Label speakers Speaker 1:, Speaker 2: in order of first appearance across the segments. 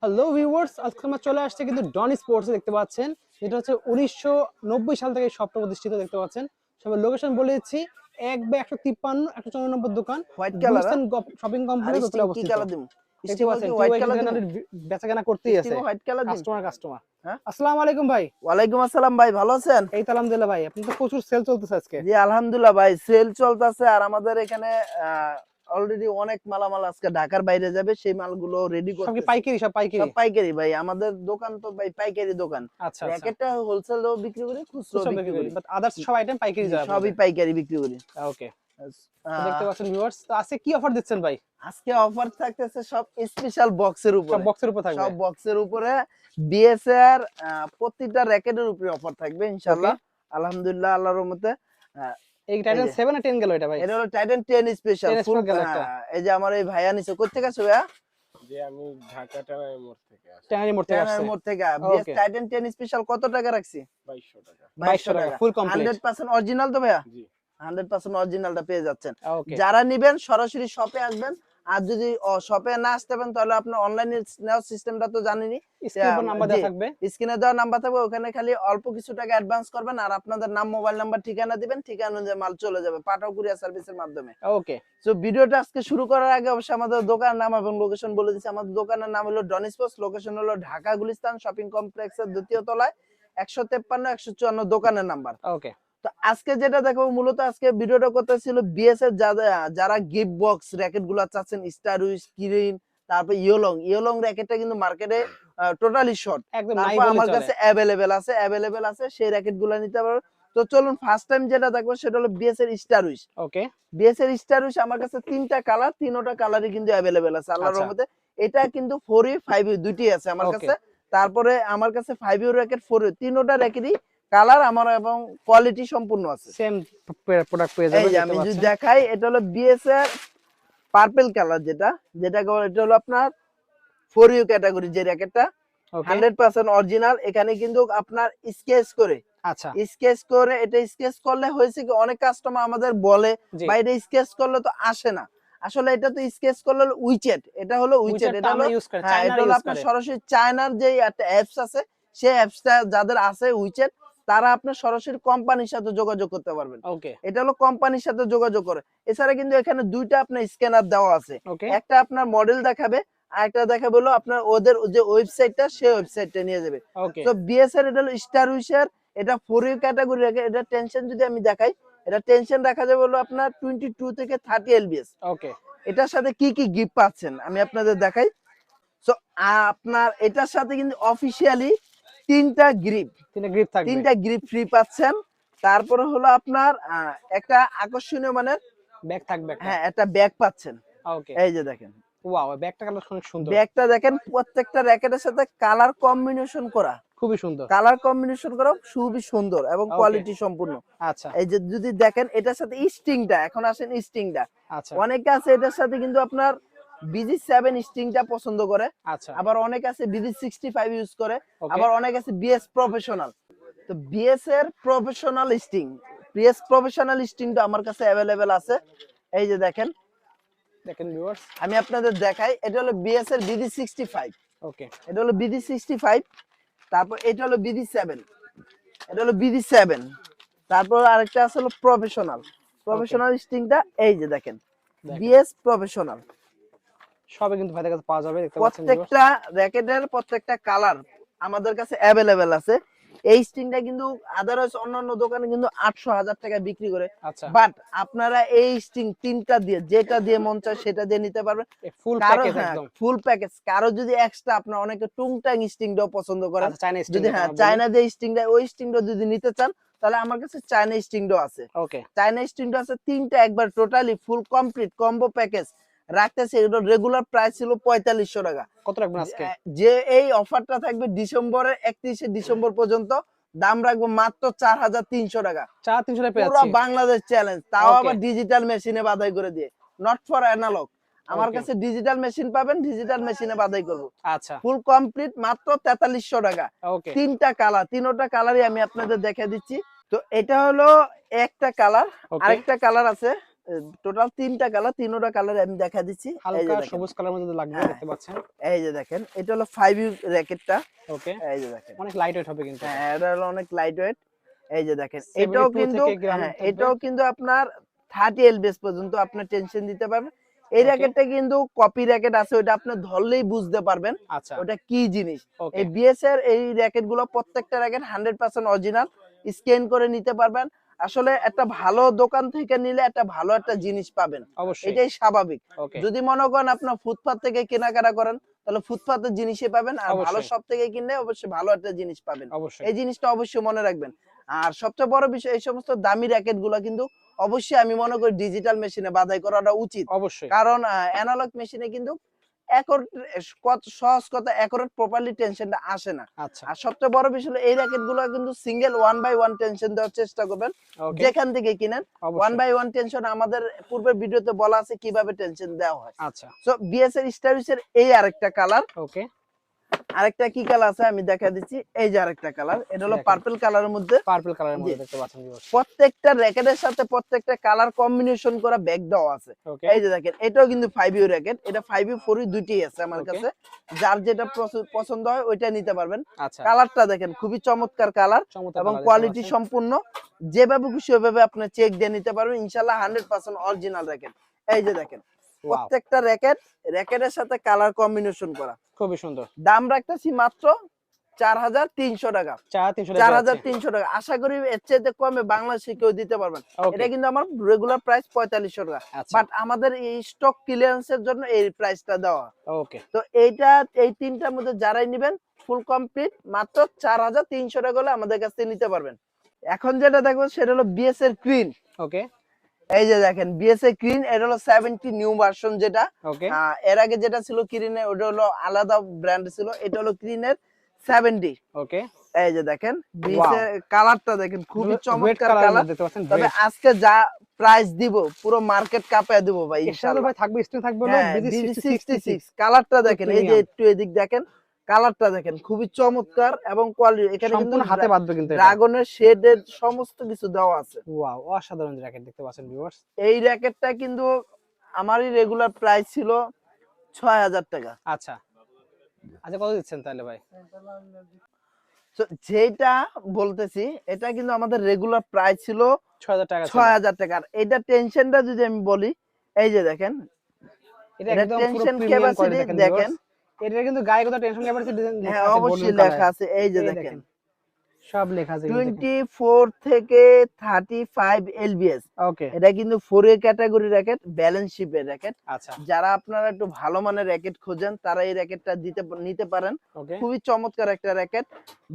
Speaker 1: Hello viewers, আজকে আমরা চলে আসছে কিন্তু ডন স্পোর্টস দেখতে পাচ্ছেন। এটা হচ্ছে 1990 সাল থেকে এই শপটা প্রতিষ্ঠিত দেখতে পাচ্ছেন। সবাই লোকেশন বলে দিচ্ছি, 1/153 194 দোকান,
Speaker 2: হোয়াইট কালার
Speaker 1: গুলশান শপিং
Speaker 2: আর
Speaker 1: কমপ্লেক্স
Speaker 2: স্টিং
Speaker 1: উপরে
Speaker 2: কি
Speaker 1: অবস্থিত।
Speaker 2: কালার দিম?
Speaker 1: দেখতে
Speaker 2: স্টিংও
Speaker 1: পাচ্ছেন
Speaker 2: কি
Speaker 1: কেউ
Speaker 2: হোয়াইট কালার দিম?
Speaker 1: এখানে বেচাকেনা করতেই আছে।
Speaker 2: স্টিংও হোয়াইট কালার দিম?
Speaker 1: কাস্টমার।
Speaker 2: হ্যাঁ,
Speaker 1: আসসালামু আলাইকুম ভাই।
Speaker 2: ওয়ালাইকুম আসসালাম ভাই, ভালো আছেন?
Speaker 1: এই তো আলহামদুলিল্লাহ ভাই, আপনি তো প্রচুর সেল চলতেছে আজকে।
Speaker 2: জি আলহামদুলিল্লাহ ভাই, সেল চলতেছে। আর আমাদের এখানে অলরেডি অনেক মালামাল আজকে ঢাকার বাইরে যাবে, সেই মালগুলো রেডি
Speaker 1: সব কি
Speaker 2: করতেছি।
Speaker 1: পাইকারি? সব পাইকারি?
Speaker 2: সব পাইকারি ভাই, আমাদের দোকান তো ভাই পাইকারি দোকান।
Speaker 1: আচ্ছা আচ্ছা,
Speaker 2: র্যাকেটটা হোলসেলও বিক্রি করি, খুচরো
Speaker 1: খুচরা
Speaker 2: বিক্রি
Speaker 1: বিক্রি করি,
Speaker 2: করি।
Speaker 1: বাট আদার্স সব আইটেম পাইকারি
Speaker 2: জি
Speaker 1: যায়
Speaker 2: সবই
Speaker 1: আপনাদের।
Speaker 2: পাইকারি বিক্রি করি।
Speaker 1: ওকে, তো দেখতে
Speaker 2: আহ,
Speaker 1: পাচ্ছেন ভিউয়ার্স, তো আজকে কি অফার দিচ্ছেন ভাই?
Speaker 2: আজকে অফার থাকতেছে সব স্পেশাল বক্সের
Speaker 1: সব
Speaker 2: উপরে।
Speaker 1: বক্সের উপর থাকবে?
Speaker 2: সব বক্সের উপরে বিএসআর প্রতিটা র‍্যাকেটের উপরে অফার থাকবে
Speaker 1: ওকে,
Speaker 2: ইনশাআল্লাহ। আলহামদুলিল্লাহ, আল্লাহর রহমতে।
Speaker 1: এই
Speaker 2: এই
Speaker 1: টাইটান
Speaker 2: যে
Speaker 1: 7 না 10 গেল এটা ভাই?
Speaker 2: এটা হলো টাইটান 10 স্পেশাল
Speaker 1: 10
Speaker 2: ফুল।
Speaker 1: স্পোর্ট গেল একটা।
Speaker 2: এই যে আমার এই ভাইয়া নিছে, কই থেকে আসছে ভাইয়া?
Speaker 3: জি, আমি ঢাকা টাওয়ার মোড় থেকে আসছি।
Speaker 1: 10 এর মোড় থেকে
Speaker 2: টেনের
Speaker 1: আসছে।
Speaker 2: মোড় থেকে। বিএস
Speaker 1: ওকে,
Speaker 2: টাইটান 10 স্পেশাল কত টাকা রাখছি?
Speaker 3: 2200 টাকা।
Speaker 1: 2200
Speaker 2: 2200
Speaker 1: টাকা
Speaker 2: টাকা।
Speaker 1: Full complete.
Speaker 2: 100% অরিজিনাল তো ভাইয়া?
Speaker 3: জি।
Speaker 2: 100% অরিজিনালটা পেয়ে যাচ্ছেন।
Speaker 1: ওকে,
Speaker 2: যারা নিবেন সরাসরি শপে আসবেন। আর যদি শপে না আসতে পারেন তাহলে আপনার অনলাইনে নেওয়ার সিস্টেমটা তো জানেনই।
Speaker 1: স্ক্রিন পর নাম্বার
Speaker 2: জি,
Speaker 1: দেওয়া থাকবে।
Speaker 2: স্ক্রিনে দেওয়া নাম্বার থাকবে, ওখানে খালি অল্প কিছু টাকা অ্যাডভান্স করবেন আর আপনাদের নাম, মোবাইল নাম্বার, ঠিকানা দিবেন। ঠিকানা অনুযায়ী মাল চলে যাবে পাঠাও কুরিয়ার সার্ভিসের মাধ্যমে।
Speaker 1: ওকে,
Speaker 2: তো ভিডিওটা আজকে শুরু করার আগে অবশ্যই আমাদের দোকানের নাম এবং লোকেশন বলে দিচ্ছি। আমাদের দোকানের নাম হলো ডন স্পোর্টস, লোকেশন হলো ঢাকা গুলিস্তান শপিং কমপ্লেক্সের ২য় তলায় ১৫৩ ১৫৪ দোকানের নাম্বার।
Speaker 1: ওকে,
Speaker 2: তো আজকে যেটা দেখাবো, মূলত আজকে ভিডিওটা কথা ছিল বিএস এর যারা গিফট বক্স র‍্যাকেট গুলো চাচ্ছেন, স্টার উইস, কিরিন, তারপর ইয়োলং র‍্যাকেটটা কিন্তু মার্কেটে টোটালি শর্ট।
Speaker 1: একদম নাই
Speaker 2: তারপর
Speaker 1: বললে
Speaker 2: আমার
Speaker 1: চলে।
Speaker 2: কাছে অ্যাভেলেবেল আছে সেই র‍্যাকেট গুলো নিতে পারো। তো চলুন ফার্স্ট টাইম যেটা দেখবো সেটা হলো বিএস এর স্টার উইস।
Speaker 1: ওকে,
Speaker 2: বিএস এর স্টার উইস আমার কাছে তিনটা কালার, তিনটা কালারই কিন্তু অ্যাভেলেবেল আছে আল্লাহর
Speaker 1: আচ্ছা,
Speaker 2: রহমতে। এটা কিন্তু 4U 5U দুইটি আছে আমার
Speaker 1: ওকে,
Speaker 2: কাছে। তারপরে আমার কাছে 5U র‍্যাকেট, 4U, তিনটা র‍্যাকেটই কালার আমার এবং কোয়ালিটি সম্পূর্ণ আছে।
Speaker 1: সেম প্রোডাক্ট পেয়ে
Speaker 2: এই
Speaker 1: যাবেন
Speaker 2: যে
Speaker 1: দেখতে
Speaker 2: আমি যদি
Speaker 1: পাচ্ছেন।
Speaker 2: দেখাই, এটা হলো বিএস এর পার্পল কালার, যেটা এটা হলো আপনার 4U ক্যাটাগরি যে র‍্যাকেটটা
Speaker 1: ওকে,
Speaker 2: 100% অরিজিনাল। এখানে কিন্তু আপনার
Speaker 1: আচ্ছা,
Speaker 2: স্কেচ করে এটা স্কেচ করলে হয়েছে কি, অনেক কাস্টমার আমাদের বলে
Speaker 1: জি,
Speaker 2: বা এটা স্কেচ করলে তো আসে না। আসলে এটা তো স্কেচ করলে উইচেট, এটা হলো উইচেট,
Speaker 1: উইচারটা
Speaker 2: এটা হলো
Speaker 1: আমরা ইউজ করি,
Speaker 2: হ্যাঁ, এটা
Speaker 1: চায়নারা
Speaker 2: হলো
Speaker 1: ইউজ
Speaker 2: আপনার
Speaker 1: করে।
Speaker 2: সরাসরি চায়নার যে একটা অ্যাপস আছে, সেই অ্যাপসটা যাদের আছে উইচেট, তারা আপনার সরাসরি কোম্পানির সাথে যোগাযোগ করতে পারবেন।
Speaker 1: ওকে,
Speaker 2: এটা হলো কোম্পানির সাথে যোগাযোগ করে। এছাড়া কিন্তু এখানে দুইটা আপনার স্ক্যানার দেওয়া আছে।
Speaker 1: ওকে,
Speaker 2: একটা আপনার মডেল দেখাবে, আর একটা দেখাবে হলো আপনার ওদের যে ওয়েবসাইটটা, সেই ওয়েবসাইটটা নিয়ে যাবে।
Speaker 1: ওকে,
Speaker 2: তো বিএসআর এটা হলো স্টার উইশার, এটা 4U ক্যাটাগরি রাখে। এটা টেনশন যদি আমি দেখাই, এটা টেনশন রাখা যাবে হলো আপনার 22 থেকে 30 এলবিএস।
Speaker 1: ওকে,
Speaker 2: এটার সাথে কি কি গিফট পাচ্ছেন আমি আপনাদের দেখাই। সো আপনার এটার সাথে কিন্তু অফিসিয়ালি তিনটা গ্রিপ
Speaker 1: তিনটা গ্রিপ থাকবে।
Speaker 2: তিনটা গ্রিপ ফ্রি পাচ্ছেন। তারপরে হলো আপনার একটা আকর্ষণীয় মানের
Speaker 1: ব্যাগ থাকবে একটা।
Speaker 2: হ্যাঁ একটা ব্যাগ পাচ্ছেন।
Speaker 1: ওকে,
Speaker 2: এই যে দেখেন
Speaker 1: ওয়াও, ব্যাগটা কালার অনেক সুন্দর,
Speaker 2: ব্যাগটা দেখেন, প্রত্যেকটা র‍্যাকেটের সাথে কালার কম্বিনেশন করা।
Speaker 1: খুবই সুন্দর।
Speaker 2: খুবই সুন্দর এবং
Speaker 1: ওকে,
Speaker 2: কোয়ালিটি সম্পূর্ণ।
Speaker 1: আচ্ছা,
Speaker 2: এই যে যদি দেখেন এটার সাথে স্টিংটা, এখন আসেন স্টিংটা।
Speaker 1: আচ্ছা,
Speaker 2: অনেকে আছে এটার সাথে কিন্তু আপনার BG7 স্টিংটা পছন্দ করে,
Speaker 1: আচ্ছা,
Speaker 2: আবার অনেক আছে BG65 ইউজ করে,
Speaker 1: ওকে,
Speaker 2: আবার অনেক আছে বিএস প্রফেশনাল। তো বিএস এর বিএস প্রফেশনাল স্টিংটা আমার কাছে অ্যাভেলেবেল আছে। এই যে দেখেন,
Speaker 1: দেখেন ভিউয়ার্স।
Speaker 2: আমি আপনাদের দেখাই, এটা হলো বিএস এর BD65,
Speaker 1: ওকে,
Speaker 2: এটা হলো BD65। তারপর এটা হলো BD7, এটা হলো BD7। তারপর আরেকটা আছে হলো
Speaker 1: ওকে,
Speaker 2: প্রফেশনাল স্টিংটা। এই যে দেখেন,
Speaker 1: দেখেন
Speaker 2: বিএস প্রফেশনাল।
Speaker 1: সবে কিন্তু ভাইদের কাছে পাওয়া যাবে দেখতে পাচ্ছেন ভিউয়ার্স।
Speaker 2: প্রত্যেকটা র‍্যাকেটের প্রত্যেকটা কালার আমাদের কাছে অ্যাভেলেবেল আছে। এই স্টিংটা কিন্তু আদারওয়াইজ অন্যান্য দোকানে কিন্তু 800,000 টাকা বিক্রি করে।
Speaker 1: আচ্ছা,
Speaker 2: বাট আপনারা এই স্টিং তিনটা দিয়ে, যেটা দিয়ে মন চায় সেটা দিয়ে নিতে পারবেন।
Speaker 1: ফুল
Speaker 2: কারো
Speaker 1: প্যাকেজ
Speaker 2: হ্যাঁ
Speaker 1: একদম।
Speaker 2: ফুল প্যাকেজ, কারো যদি এক্সট্রা, আপনার অনেকে টুংটাং স্টিংটাও পছন্দ করেন,
Speaker 1: আচ্ছা, চাইনা
Speaker 2: যদি
Speaker 1: স্টিংটা
Speaker 2: হ্যাঁ
Speaker 1: আমরা বলি।
Speaker 2: চায়না যে স্টিংটা, ওই স্টিংটা যদি নিতে চান, তাহলে আমার কাছে চায়না স্টিংটাও আছে।
Speaker 1: ওকে,
Speaker 2: চায়না স্টিংটা আছে তিনটা, একবার totally full complete combo package রাখতেছে। এটা রেগুলার প্রাইস ছিল 4500 টাকা।
Speaker 1: কত রাখবেন আজকে?
Speaker 2: যে এই অফারটা থাকবে ডিসেম্বরের 31শে ডিসেম্বর পর্যন্ত, দাম রাখবো মাত্র 4300 টাকা।
Speaker 1: 4300 টাকা পেয়ে
Speaker 2: পুরো
Speaker 1: যাচ্ছি।
Speaker 2: বাংলাদেশ চ্যালেঞ্জ, তাও
Speaker 1: ওকে,
Speaker 2: আবার ডিজিটাল মেশিনে বাধাই করে দিয়ে, নট ফর অ্যানালগ। আমার
Speaker 1: ওকে,
Speaker 2: কাছে ডিজিটাল মেশিন পাবেন, ডিজিটাল মেশিনে বাধাই করব।
Speaker 1: আচ্ছা,
Speaker 2: ফুল কমপ্লিট মাত্র 4300 টাকা।
Speaker 1: ওকে,
Speaker 2: তিনটা কালার, তিনটা কালারই আমি আপনাদের দেখা দিচ্ছি। তো এটা হলো একটা কালার,
Speaker 1: ওকে,
Speaker 2: আরেকটা কালার আছে, টোটাল 3টা কালার, 3টা কালার আমি দেখা দিচ্ছি। এই যে
Speaker 1: হালকা
Speaker 2: দেখেন,
Speaker 1: সবুজ কালার মধ্যে লাগবে,
Speaker 2: হ্যাঁ।
Speaker 1: দেখতে পাচ্ছেন।
Speaker 2: এই যে দেখেন, এটা হলো 5U র্যাকেটটা।
Speaker 1: ওকে,
Speaker 2: এই যে দেখেন,
Speaker 1: অনেক লাইট ওয়েট হবে কিন্তু এটা।
Speaker 2: হ্যাঁ, এটা হলো অনেক লাইট ওয়েট। এই যে দেখেন,
Speaker 1: 72 থেকে গ্রাম থাকবে।
Speaker 2: এটাও কিন্তু আপনার 30 এলবিএস পর্যন্ত আপনার টেনশন দিতে পারবেন। এই
Speaker 1: Okay.
Speaker 2: র্যাকেটটা কিন্তু কপি র্যাকেট আছে, ওটা আপনি ধরলেই বুঝতে পারবেন
Speaker 1: আচ্ছা,
Speaker 2: ওটা কি জিনিস।
Speaker 1: ওকে,
Speaker 2: এই বিএস এর এই র্যাকেট গুলো প্রত্যেকটা র্যাকেট 100% অরিজিনাল, স্ক্যান করে নিতে পারবেন। আসলে একটা ভালো দোকান থেকে নিলে একটা ভালো একটা জিনিস পাবেন,
Speaker 1: অবশ্যই।
Speaker 2: এটাই স্বাভাবিক।
Speaker 1: ওকে,
Speaker 2: যদি মনে করেন আপনার ফুটপাত থেকে কেনাকাটা করেন, তাহলে ফুটপাতের জিনিসই পাবেন, আর ভালো
Speaker 1: অবশ্যই।
Speaker 2: শপ থেকে কিনলে অবশ্যই ভালো একটা জিনিস পাবেন।
Speaker 1: অবশ্যই,
Speaker 2: এই জিনিসটা অবশ্যই মনে রাখবেন। আর সবচেয়ে বড় বিষয়, এই সমস্ত দামি র্যাকেট গুলা কিন্তু অবশ্যই আমি মনে করি ডিজিটাল মেশিনে বাছাই করাটা উচিত।
Speaker 1: অবশ্যই।
Speaker 2: কারণ অ্যানালগ মেশিনে কিন্তু সহজ কথা অ্যাকুরেট প্রপারলি টেনশনটা আসে না।
Speaker 1: আচ্ছা,
Speaker 2: আর সবচেয়ে বড় বিষয় হলো এই র্যাকেট গুলো কিন্তু সিঙ্গেল 1/1 টেনশন দেওয়ার চেষ্টা করবেন
Speaker 1: ওকে,
Speaker 2: যেখান থেকে কিনেন।
Speaker 1: অবশ্যই।
Speaker 2: 1/1 টেনশন আমাদের পূর্বের ভিডিওতে বলা আছে কিভাবে টেনশন দেওয়া হয়।
Speaker 1: আচ্ছা,
Speaker 2: সো বিএস এর স্টাইলিশের এই আরেকটা কালার,
Speaker 1: ওকে,
Speaker 2: আরেকটা কি কালার আছে আমি দেখা দিচ্ছি। এই যে আরেকটা কালার, এটা হলো
Speaker 1: দেখেন।
Speaker 2: পার্পল কালারের মধ্যে।
Speaker 1: পার্পল কালারের
Speaker 2: জি।
Speaker 1: মধ্যে দেখতে পাচ্ছেন ভিউয়ার্স।
Speaker 2: প্রত্যেকটা র্যাকেটের সাথে প্রত্যেকটা কালার কম্বিনেশন করা ব্যাগ দেওয়া আছে।
Speaker 1: ওকে,
Speaker 2: এই যে দেখেন, এটাও কিন্তু 5U র্যাকেট, এটা 5U 4U দুইটাই আছে আমার
Speaker 1: ওকে।
Speaker 2: কাছে। যার যেটা পছন্দ হয় ওইটা নিতে পারবেন।
Speaker 1: আচ্ছা,
Speaker 2: কালারটা দেখেন, খুবই চমৎকার কালার
Speaker 1: চমৎকার
Speaker 2: এবং
Speaker 1: কালার দেখতে
Speaker 2: কোয়ালিটি
Speaker 1: পাচ্ছেন।
Speaker 2: সম্পূর্ণ। যেভাবে খুশি ওইভাবে আপনি চেক দিয়ে নিতে পারবেন, ইনশাআল্লাহ 100% অরিজিনাল র্যাকেট। এই যে দেখেন,
Speaker 1: ওয়াও,
Speaker 2: প্রত্যেকটা র্যাকেটের সাথে কালার কম্বিনেশন করা।
Speaker 1: খুবই সুন্দর।
Speaker 2: দাম রাখতেছি মাত্র 4300 টাকা।
Speaker 1: 4300 টাকা আছে।
Speaker 2: 4300 টাকা। আশা করি এর চাইতে কমে বাংলাদেশে কেউ দিতে পারবেন।
Speaker 1: ওকে,
Speaker 2: এটা কিন্তু আমার রেগুলার প্রাইস 4500 টাকা।
Speaker 1: আচ্ছা,
Speaker 2: বাট আমাদের এই স্টক ক্লিয়ারেন্সের জন্য এই প্রাইসটা দেওয়া।
Speaker 1: ওকে,
Speaker 2: তো এই তিনটার মধ্যে যারাই নেবেন ফুল কমপ্লিট মাত্র 4300 টাকা হলে আমাদের কাছ থেকে নিতে পারবেন। এখন যেটা দেখবো সেটা হলো বিএস এর কুইন।
Speaker 1: ওকে,
Speaker 2: এই যে দেখেন, বিএস এর কুইন, এটা হলো 70 নিউ ভার্সন যেটা।
Speaker 1: ওকে,
Speaker 2: এর আগে যেটা ছিল কিরিনের, ওটা হলো আলাদা ব্র্যান্ড ছিল, এটা হলো কিরিনের 70।
Speaker 1: ওকে।
Speaker 2: এই যে দেখেন,
Speaker 1: ওয়াও,
Speaker 2: কালারটা দেখেন, খুবই
Speaker 1: রেড
Speaker 2: চমৎকার
Speaker 1: কালারের
Speaker 2: কালার।
Speaker 1: মধ্যে দেখতে পাচ্ছেন,
Speaker 2: তবে
Speaker 1: রেড।
Speaker 2: আজকে যা প্রাইস দিব পুরো মার্কেট কাঁপায় দিব ভাই
Speaker 1: এর সাথে তো
Speaker 2: ইনশাআল্লাহ।
Speaker 1: ভাই থাকবে, স্টিল থাকবে হলো
Speaker 2: হ্যাঁ,
Speaker 1: BG
Speaker 2: BG
Speaker 1: 66।
Speaker 2: 66 কালারটা
Speaker 1: খুব
Speaker 2: দেখেন, এই যে
Speaker 1: প্রিমিয়াম।
Speaker 2: একটু এদিক দেখেন, কালারটা দেখেন, খুবই চমৎকার এবং কোয়ালিটি। এখানে কিন্তু
Speaker 1: সম্পূর্ণ হাতে বাঁধবে কিন্তু এটা।
Speaker 2: ড্রাগনের শেডের সমস্ত কিছু দেওয়া আছে।
Speaker 1: ওয়াও, অসাধারণ জ্যাকেট দেখতে পাচ্ছেন ভিউয়ার্স।
Speaker 2: এই র্যাকেটটা কিন্তু আমারই রেগুলার প্রাইস ছিল 6000 টাকা।
Speaker 1: আচ্ছা, আচ্ছা, কত দিচ্ছেন তাহলে ভাই?
Speaker 2: তো যেটা বলতেছি এটা কিন্তু আমাদের রেগুলার প্রাইস ছিল
Speaker 1: 6000 টাকা ছিল।
Speaker 2: 6000 টাকা। আর এটা টেনশনটা যদি আমি বলি, এই যে দেখেন,
Speaker 1: এটা
Speaker 2: এটা
Speaker 1: একদম পুরো
Speaker 2: টেনশন
Speaker 1: প্রিমিয়াম
Speaker 2: ক্যাপাসিটি
Speaker 1: কোয়ালিটি দেখেন
Speaker 2: দেখেন।
Speaker 1: ভিউয়ার্স। এটা কিন্তু গায়ে কোথাও টেনশন ক্যাপাসিটি লেখা
Speaker 2: হ্যাঁ,
Speaker 1: আছে
Speaker 2: অবশ্যই
Speaker 1: গোল্ডেন
Speaker 2: লেখা
Speaker 1: কালার।
Speaker 2: আছে, এই যে
Speaker 1: এই
Speaker 2: দেখেন,
Speaker 1: দেখেন, সব লেখা আছে কিন্তু দেখেন।
Speaker 2: 24 থেকে 35 এলবিএস।
Speaker 1: ওকে,
Speaker 2: এটা কিন্তু 4 এর ক্যাটাগরি র্যাকেট, ব্যালেন্স শিপের র্যাকেট।
Speaker 1: আচ্ছা,
Speaker 2: যারা আপনারা একটু ভালো মানের র্যাকেট খোঁজেন তারা এই র্যাকেটটা নিতে পারেন।
Speaker 1: ওকে।
Speaker 2: খুবই চমৎকার একটা র্যাকেট।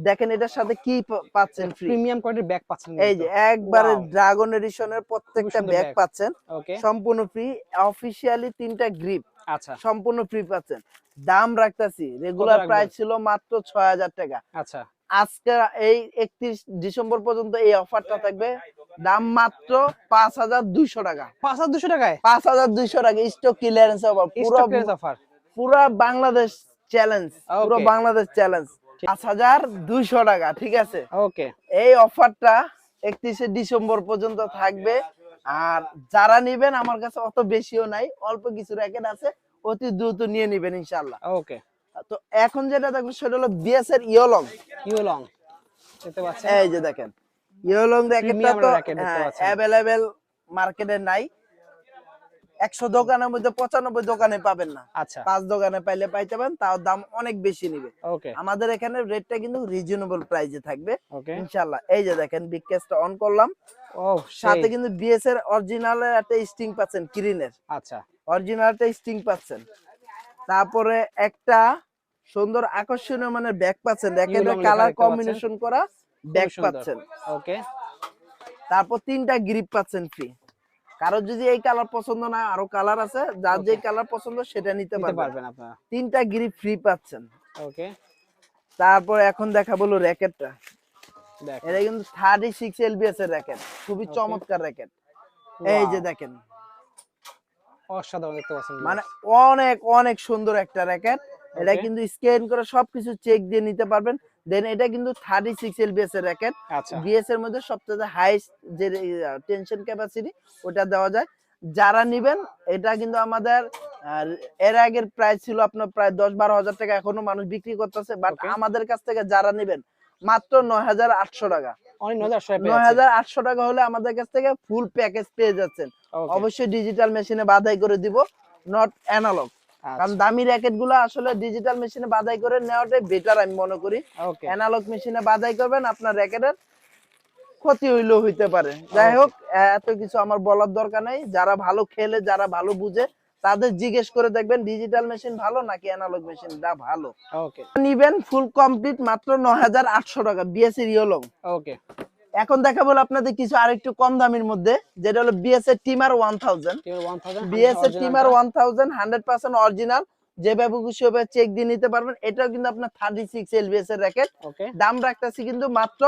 Speaker 2: দেখেন এটার সাথে কি পাচ্ছেন ফ্রি।
Speaker 1: প্রিমিয়াম কোয়ালিটির ব্যাগ পাচ্ছেন
Speaker 2: এই
Speaker 1: কিন্তু।
Speaker 2: যে একবারে
Speaker 1: Wow,
Speaker 2: ড্রাগন এডিশনের প্রত্যেকটা
Speaker 1: সুন্দর
Speaker 2: ব্যাগ
Speaker 1: ব্যাগ।
Speaker 2: পাচ্ছেন
Speaker 1: ওকে,
Speaker 2: সম্পূর্ণ ফ্রি। অফিশিয়ালি 3টা গ্রিপ
Speaker 1: আচ্ছা,
Speaker 2: সম্পূর্ণ ফ্রি পাচ্ছেন। দাম রাখতেছি রেগুলার
Speaker 1: রাখবেন?
Speaker 2: প্রাইস ছিল মাত্র 6000 টাকা।
Speaker 1: আচ্ছা,
Speaker 2: আজকে এই 31 ডিসেম্বর পর্যন্ত এই অফারটা থাকবে। দাম মাত্র 5200 টাকা।
Speaker 1: 5200 টাকায়
Speaker 2: 5200 টাকা stock clearance offer.
Speaker 1: Stock clearance offer.
Speaker 2: পুরো বাংলাদেশ চ্যালেঞ্জ, পুরো
Speaker 1: ওকে,
Speaker 2: বাংলাদেশ চ্যালেঞ্জ। 5200 টাকা, ঠিক আছে।
Speaker 1: ওকে,
Speaker 2: এই অফারটা 31 ডিসেম্বর পর্যন্ত থাকবে। আর যারা নেবেন, আমার কাছে অত বেশিও নাই, অল্প কিছু র্যাকেট আছে, অতি দ্রুত নিয়ে নেবেন ইনশাআল্লাহ।
Speaker 1: ওকে।
Speaker 2: তো এখন যেটা দেখবো সেটা হলো বিএস এর ইয়োলং।
Speaker 1: ইউলং দেখতে পাচ্ছেন।
Speaker 2: এই যে দেখেন, ইয়োলং র্যাকেটটা
Speaker 1: প্রিমিয়াম
Speaker 2: তো
Speaker 1: র্যাকেট দেখতে পাচ্ছেন।
Speaker 2: অ্যাভেলেবেল মার্কেটে নাই। 100 দোকানের মধ্যে 95 দোকানে পাবেন না।
Speaker 1: আচ্ছা,
Speaker 2: 5 দোকানে পাইলে পাইতে পারেন, তাও দাম অনেক বেশি নিবে।
Speaker 1: ওকে,
Speaker 2: আমাদের এখানে রেটটা কিন্তু রিজনেবল প্রাইসে থাকবে
Speaker 1: ওকে।
Speaker 2: ইনশাআল্লাহ। এই যে দেখেন, বিগ কেসটা অন করলাম,
Speaker 1: ও
Speaker 2: সাথে
Speaker 1: সেই,
Speaker 2: কিন্তু বিএস এর অরিজিনাল একটা স্টিং পাচ্ছেন, কিরিনের
Speaker 1: আচ্ছা,
Speaker 2: অরিজিনাল একটা স্টিং পাচ্ছেন। তারপরে একটা সুন্দর আকর্ষণীয় মানের ব্যাগ পাচ্ছেন, র্যাকেটের
Speaker 1: ইউলং লেখা
Speaker 2: কালার
Speaker 1: দেখতে পাচ্ছেন।
Speaker 2: কম্বিনেশন করা
Speaker 1: খুবই
Speaker 2: ব্যাগ
Speaker 1: সুন্দর।
Speaker 2: পাচ্ছেন।
Speaker 1: ওকে,
Speaker 2: তারপর 3টা গ্রিপ পাচ্ছেন ফ্রি। কারো যদি এই কালার পছন্দ না, আরো কালার আছে, যার যে
Speaker 1: Okay.
Speaker 2: কালার পছন্দ সেটা নিতে
Speaker 1: নিতে
Speaker 2: পারবেন।
Speaker 1: পারবেন আপনারা।
Speaker 2: 3টা গ্রিপ ফ্রি পাচ্ছেন।
Speaker 1: ওকে,
Speaker 2: তারপর এখন দেখাবো র্যাকেটটা।
Speaker 1: দেখেন।
Speaker 2: এটা কিন্তু 36 এলবিএস এর র্যাকেট, খুবই
Speaker 1: Okay.
Speaker 2: চমৎকার র্যাকেট। এই যে
Speaker 1: Wow,
Speaker 2: দেখেন,
Speaker 1: অসাধারণ দেখতে পাচ্ছেন
Speaker 2: মানে
Speaker 1: viewers।
Speaker 2: অনেক অনেক সুন্দর একটা র্যাকেট। এটা
Speaker 1: Okay.
Speaker 2: কিন্তু স্ক্যান করে সবকিছু চেক দিয়ে নিতে পারবেন। দেন এটা কিন্তু 36 এলবিএস এর র্যাকেট।
Speaker 1: আচ্ছা,
Speaker 2: বিএস এর মধ্যে সবচেয়ে হাইস্ট যে টেনশন ক্যাপাসিটি ওটা দেওয়া যায়। যারা নিবেন এটা কিন্তু আমাদের এর আগের প্রাইস ছিল আপনার প্রায় 10-12 হাজার টাকা, এখনো মানুষ বিক্রি করতেছে, বাট
Speaker 1: Okay.
Speaker 2: আমাদের কাছ থেকে যারা নিবেন মাত্র 9,800 টাকা।
Speaker 1: অনেক 9,800 পেয়ে যাচ্ছে
Speaker 2: 9,800 টাকা হলে আমাদের কাছ থেকে ফুল প্যাকেজ পেয়ে যাচ্ছেন।
Speaker 1: ওকে
Speaker 2: অবশ্যই ডিজিটাল মেশিনে বাধাই করে দিব, নট অ্যানালগ। কারণ দামি র্যাকেট গুলো আসলে ডিজিটাল মেশিনে বাধাই করে নেওয়াটাই বেটার আমি মনে করি।
Speaker 1: ওকে
Speaker 2: অ্যানালগ মেশিনে বাধাই করবেন আপনার র্যাকেটের ক্ষতি হইলেও হইতে পারে। যাই হোক, এত কিছু আমার বলার দরকার নাই। যারা ভালো খেলে, যারা ভালো বুঝে, তাদের জিজ্ঞেস করে দেখবেন ডিজিটাল মেশিন ভালো নাকি অ্যানালগ মেশিনটা ভালো।
Speaker 1: ওকে
Speaker 2: নিবেন ফুল কমপ্লিট মাত্র 9,800 টাকা বিএসসি রিওলং।
Speaker 1: ওকে
Speaker 2: এখন দেখাবো আপনাদের কিছু আরেকটু কম দামের মধ্যে, যেটা হলো বিএসএ টিমার 1000। বিএসএ টিমার 1000 100% অরিজিনাল, যেভাবে খুশি হবে চেক দিয়ে নিতে পারবেন। এটাও কিন্তু আপনার 36 এলবিএস এর র‍্যাকেট।
Speaker 1: ওকে
Speaker 2: দাম রাখতেছি কিন্তু মাত্র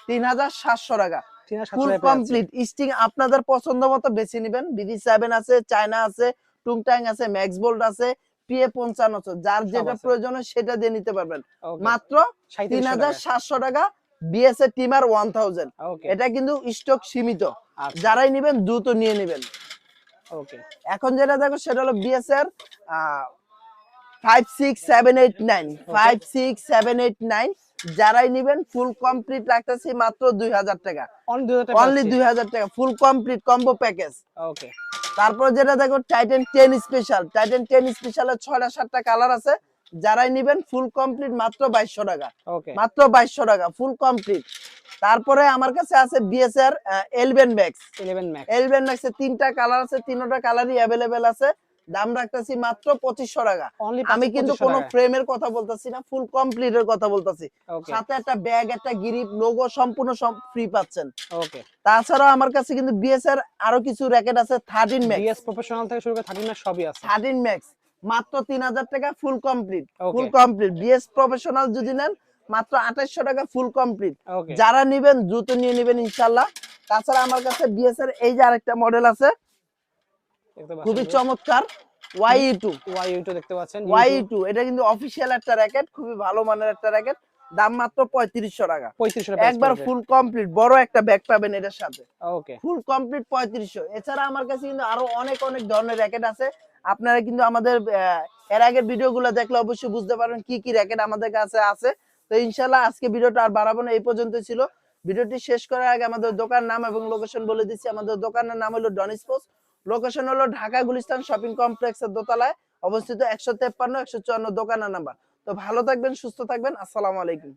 Speaker 2: 3,700 টাকা।
Speaker 1: 3,700
Speaker 2: ফুল কমপ্লিট স্টিং আপনাদের পছন্দ মতো বেছে নেবেন। BD7 আছে, চায়না আছে, টুংটাং আছে, ম্যাক্স বোল্ট আছে, PA55 আছে, যার যেটা
Speaker 1: আছে।
Speaker 2: প্রয়োজন হয় সেটা দিয়ে নিতে পারবেন
Speaker 1: ওকে
Speaker 2: মাত্র
Speaker 1: 3,700
Speaker 2: 3,700 টাকা। বিএসএ টিমার 1000,
Speaker 1: ওকে
Speaker 2: এটা কিন্তু স্টক সীমিত,
Speaker 1: আচ্ছা
Speaker 2: যারাই নেবেন দ্রুত নিয়ে নেবেন।
Speaker 1: ওকে
Speaker 2: এখন যেটা দেখো সেটা হলো বিএস এর 56789 56789, যারাই নেবেন ফুল কমপ্লিট রাখতেছি মাত্র 2,000 টাকা। অনলি 2,000 টাকা ফুল কমপ্লিট কম্বো প্যাকেজ।
Speaker 1: ওকে
Speaker 2: তারপর যেটা দেখো টাইটান 10 স্পেশাল। টাইটান 10 স্পেশালের 6টা-7টা কালার আছে, যারাই নেবেন ফুল কমপ্লিট মাত্র 2200 টাকা।
Speaker 1: ওকে
Speaker 2: মাত্র 2200 টাকা ফুল কমপ্লিট। তারপরে আমার কাছে আছে বিএস এর 11 ম্যাক্স।
Speaker 1: 11 ম্যাক্স
Speaker 2: 11 ম্যাক্স এর 3টা কালার আছে, 3টা কালারই अवेलेबल আছে। দাম রাখতেছি মাত্র 2500 টাকা।
Speaker 1: অনলি
Speaker 2: আমি কিন্তু কোনো ফ্রেমের কথা বলতাছি না, ফুল কমপ্লিটের কথা বলতাছি।
Speaker 1: ওকে
Speaker 2: সাথে একটা ব্যাগ, একটা গ্রিপ, লোগো সম্পূর্ণ ফ্রি পাচ্ছেন।
Speaker 1: ওকে
Speaker 2: তাছাড়াও আমার কাছে কিন্তু বিএস এর আরো কিছু র‍্যাকেট আছে 13 ম্যাক্স।
Speaker 1: বিএস প্রফেশনাল থেকে শুরু করে 13 ম্যাক্স সবই আছে
Speaker 2: 13 ম্যাক্স মাত্র 3,000 টাকা full complete.
Speaker 1: Okay.
Speaker 2: Full complete BS professional যদি নেন মাত্র 2800 টাকা ফুল কমপ্লিট।
Speaker 1: ওকে
Speaker 2: যারা নেবেন দ্রুত নিয়ে নেবেন ইনশাআল্লাহ। তাছাড়া আমার কাছে বিএস এর এই যে আরেকটা মডেল আছে খুবই চমৎকার, YE2।
Speaker 1: YE2 দেখতে পাচ্ছেন
Speaker 2: YE2 এটা কিন্তু অফিশিয়াল একটা র‍্যাকেট, খুবই ভালো মানের একটা র‍্যাকেট। দাম মাত্র 3500 টাকা।
Speaker 1: 3500 টাকা
Speaker 2: একবার ফুল কমপ্লিট বড় একটা ব্যাগ পাবেন এটার সাথে।
Speaker 1: ওকে
Speaker 2: ফুল কমপ্লিট 3500। এছাড়া আমার কাছে কিন্তু আরো অনেক অনেক ধরনের র‍্যাকেট আছে। আপনারা কিন্তু আমাদের এর আগের ভিডিওগুলো দেখলে অবশ্যই বুঝতে পারবেন কি কি র‍্যাকেট আমাদের কাছে আছে। তো ইনশাআল্লাহ আজকে ভিডিওটা আর বাড়াবো না, এই পর্যন্ত ছিল। ভিডিওটি শেষ করার আগে আমাদের দোকান নাম এবং লোকেশন বলে দিচ্ছি। আমাদের দোকানের নাম হলো ডন স্পোর্টস, লোকেশন হলো ঢাকা গুলিস্তান শপিং কমপ্লেক্সের দোতলায় অবস্থিত, 153-154 দোকানের নাম্বার। তো ভালো থাকবেন, সুস্থ থাকবেন, আসসালামু আলাইকুম।